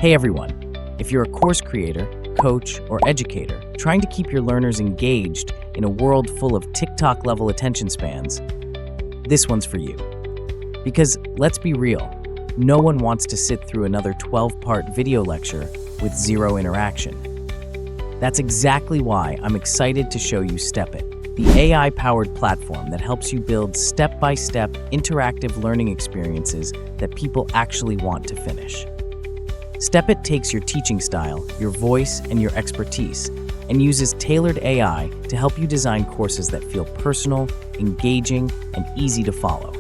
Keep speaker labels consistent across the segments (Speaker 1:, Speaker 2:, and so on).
Speaker 1: Hey everyone, if you're a course creator, coach, or educator trying to keep your learners engaged in a world full of TikTok-level attention spans, this one's for you. Because let's be real, no one wants to sit through another 12-part video lecture with zero interaction. That's exactly why I'm excited to show you Steppit, the AI-powered platform that helps you build step-by-step interactive learning experiences that people actually want to finish. Steppit takes your teaching style, your voice, and your expertise, and uses tailored AI to help you design courses that feel personal, engaging, and easy to follow.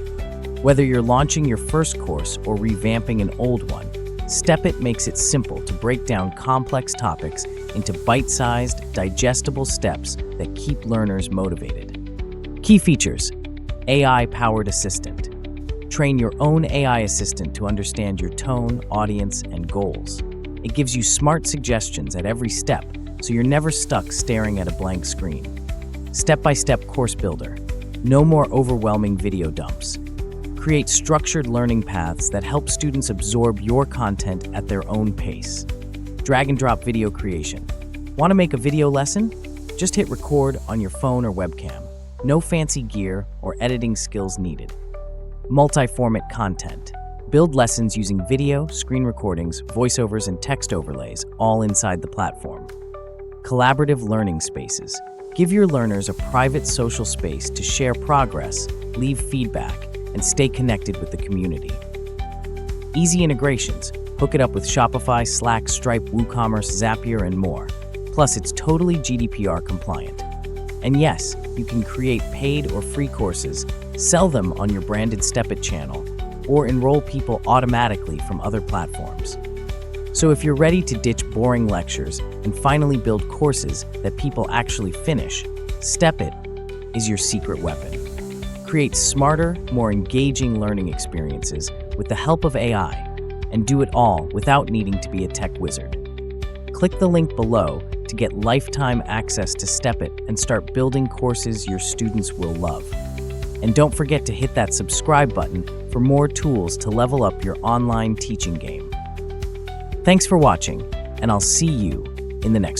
Speaker 1: Whether you're launching your first course or revamping an old one, Steppit makes it simple to break down complex topics into bite-sized, digestible steps that keep learners motivated. Key features: AI-powered assistant. Train your own AI assistant to understand your tone, audience, and goals. It gives you smart suggestions at every step, so you're never stuck staring at a blank screen. Step-by-step course builder. No more overwhelming video dumps. Create structured learning paths that help students absorb your content at their own pace. Drag and drop video creation. Want to make a video lesson? Just hit record on your phone or webcam. No fancy gear or editing skills needed. Multi-format content. Build lessons using video, screen recordings, voiceovers, and text overlays, all inside the platform. Collaborative learning spaces. Give your learners a private social space to share progress, leave feedback, and stay connected with the community. Easy integrations. Hook it up with Shopify, Slack, Stripe, WooCommerce, Zapier, and more. Plus, it's totally GDPR compliant. And yes, you can create paid or free courses, sell them on your branded Steppit channel, or enroll people automatically from other platforms. So if you're ready to ditch boring lectures and finally build courses that people actually finish, Steppit is your secret weapon. Create smarter, more engaging learning experiences with the help of AI, and do it all without needing to be a tech wizard. Click the link below to get lifetime access to Steppit and start building courses your students will love. And don't forget to hit that subscribe button for more tools to level up your online teaching game. Thanks for watching, and I'll see you in the next one.